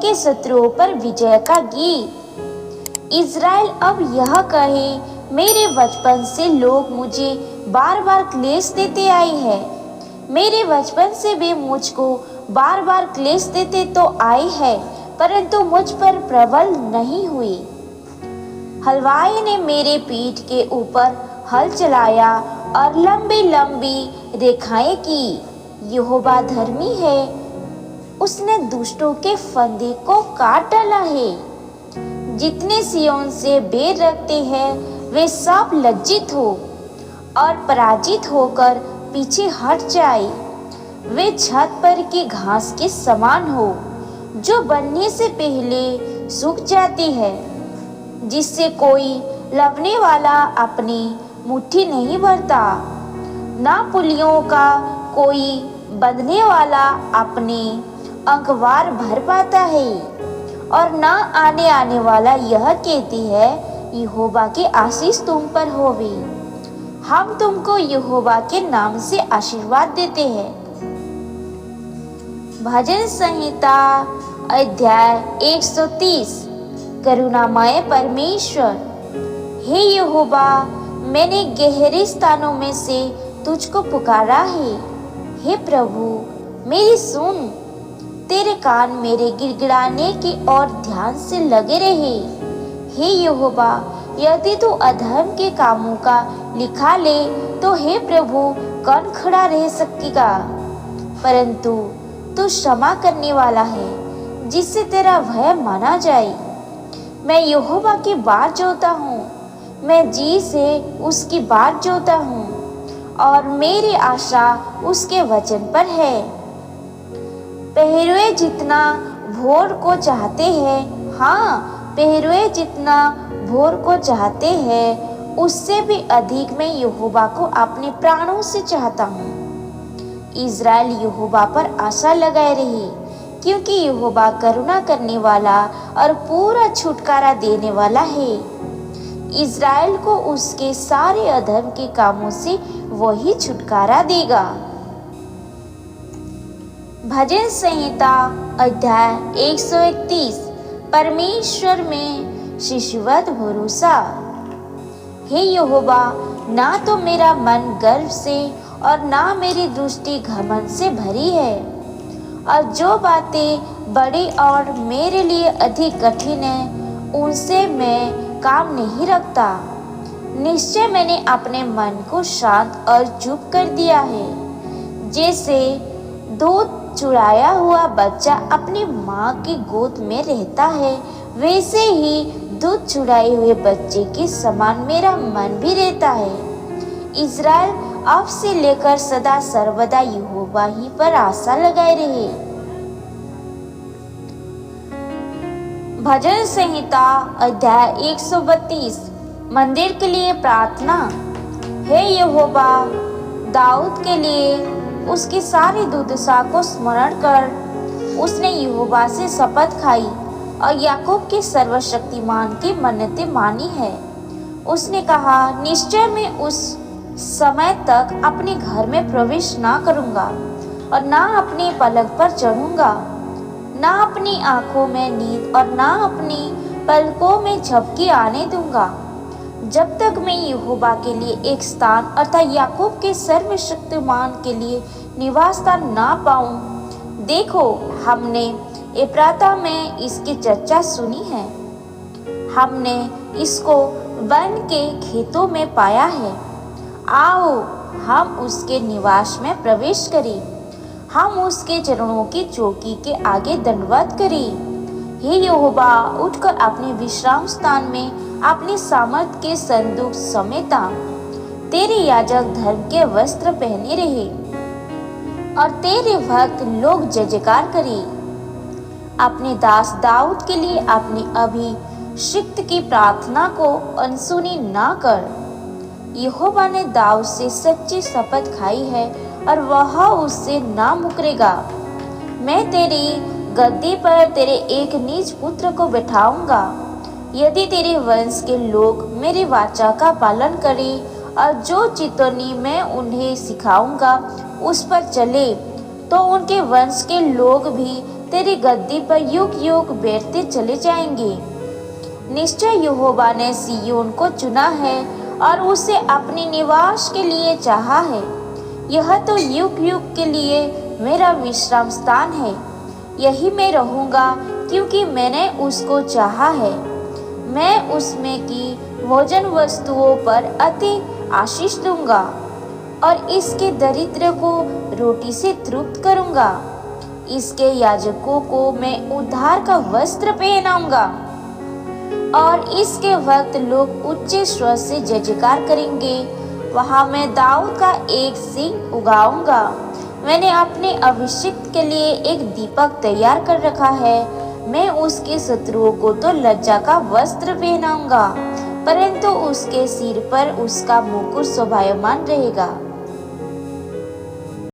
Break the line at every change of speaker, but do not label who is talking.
उनके शत्रुओं पर विजय का गीत। इज़राइल अब यह कहे, मेरे बचपन से लोग मुझे बार बार क्लेश देते आए हैं। मेरे बचपन से वे मुझको बार बार क्लेश देते तो आए हैं, परंतु मुझ पर प्रबल नहीं हुए। हलवाई ने मेरे पीठ के ऊपर हल चलाया और लंबी लंबी रेखाएं की। यहोवा धर्मी है, उसने दुष्टों के फंदे को काट डाला है। जितने सिय्योन से बैर रखते हैं वे सब लज्जित हो और पराजित होकर पीछे हट जाए। वे छत पर की घास के समान हो, जो बनने से पहले सूख जाती है, जिससे कोई लवने वाला अपनी मुट्ठी नहीं भरता। ना पुलियों का कोई बंधने वाला अपने अंकवार भर पाता है, और ना आने वाला यह कहती है, यहोवा की आशीष तुम पर होवे। हम तुमको यहोवा के नाम से आशीर्वाद देते हैं। भजन संहिता अध्याय 130। करुणामय परमेश्वर, हे यहोवा, मैंने गहरे स्थानों में से तुझको पुकारा है। हे प्रभु, मेरी सुन। तेरे कान मेरे गिड़गिड़ाने की ओर ध्यान से लगे रहे। हे यहोवा, यदि तू अधर्म के कामों का लिखा ले तो हे प्रभु कौन खड़ा रह सकेगा। परंतु तू क्षमा करने वाला है, जिससे तेरा भय माना जाए। मैं यहोवा की बाट जोहता हूँ, मैं जी से उसकी बाट जोहता हूँ, और मेरी आशा उसके वचन पर है। पहरुए जितना भोर को चाहते हैं, हाँ, पहरुए जितना भोर को चाहते हैं, उससे भी अधिक मैं यहोवा को अपने प्राणों से चाहता हूँ। इज़राइल यहोवा पर आशा लगाए रहे, क्योंकि यहोवा करुणा करने वाला और पूरा छुटकारा देने वाला है। इज़राइल को उसके सारे अधर्म के कामों से वही छुटकारा देगा। भजन संहिता अध्याय 131। परमेश्वर में शिशुवत भरोसा। हे यहोवा, ना तो मेरा मन गर्व से और ना मेरी दृष्टि घमंड से भरी है, और जो बातें बड़ी और मेरे लिए अधिक कठिन है उनसे मैं काम नहीं रखता। निश्चय मैंने अपने मन को शांत और चुप कर दिया है। जैसे दूध चुराया हुआ बच्चा अपनी माँ की गोद में रहता है, वैसे ही दूध चुराए हुए बच्चे के समान मेरा मन भी रहता है। इज़राइल अब से लेकर सदा सर्वदा यहोवा ही पर आशा लगाए रहे। भजन संहिता अध्याय 132। मंदिर के लिए प्रार्थना। हे यहोवा, दाऊद के लिए उसकी सारी दुर्दशा को स्मरण कर। उसने यहोवा से शपथ खाई और याकूब के सर्वशक्तिमान की मन्नतें मानी है। उसने कहा, निश्चय मैं उस समय तक अपने घर में प्रवेश ना करूंगा और ना अपने पलंग पर चढ़ूंगा, ना अपनी आंखों में नींद और ना अपनी पलकों में झपकी आने दूंगा, जब तक मैं यहोवा के लिए एक स्थान अर्थात याकूब के सर्वशक्तिमान के लिए निवास स्थान ना पाऊं। देखो, हमने एप्राता में इसकी चर्चा सुनी है। हमने इसको वन के खेतों में पाया है। आओ, हम उसके निवास में प्रवेश करें। हम उसके चरणों की चौकी के आगे दंडवत करें। हे यहोवा, उठकर अपने विश्राम स्थान में अपने सामर्थ के संदूक समेता। तेरे याजक धर्म के वस्त्र पहने रहे और तेरे भक्त लोग जय जयकार करें। अपने दास दाऊद के लिए अपनी अभिषिक्त की प्रार्थना को अनसुनी ना कर। यहोवा ने दाऊद से सच्ची शपथ खाई है और वह उससे ना मुकरेगा। मैं तेरी गद्दी पर तेरे एक निज पुत्र को बैठाऊंगा। यदि तेरे वंश के लोग मेरी वाचा का पालन करें और जो चितौनी मैं उन्हें सिखाऊंगा उस पर चले, तो उनके वंश के लोग भी तेरी गद्दी पर युग युग बैठते चले जाएंगे। निश्चय यहोवा ने सिय्योन को चुना है और उसे अपने निवास के लिए चाहा है। यह तो युग युग के लिए मेरा विश्राम स्थान है। यही मैं रहूंगा क्योंकि मैंने उसको चाहा है। मैं उसमें की भोजन वस्तुओं पर अति आशीष दूंगा और इसके दरिद्र को रोटी से तृप्त करूंगा। इसके याजकों को मैं उद्धार का वस्त्र पहनाऊंगा और इसके वक्त लोग उच्च स्वर से जय जयकार करेंगे। वहां मैं दाऊद का एक सिंह उगाऊंगा। मैंने अपने अभिषिक्त के लिए एक दीपक तैयार कर रखा है। मैं उसके शत्रुओं को तो लज्जा का वस्त्र पहनाऊंगा, परंतु उसके सिर पर उसका मुकुट शोभायमान रहेगा।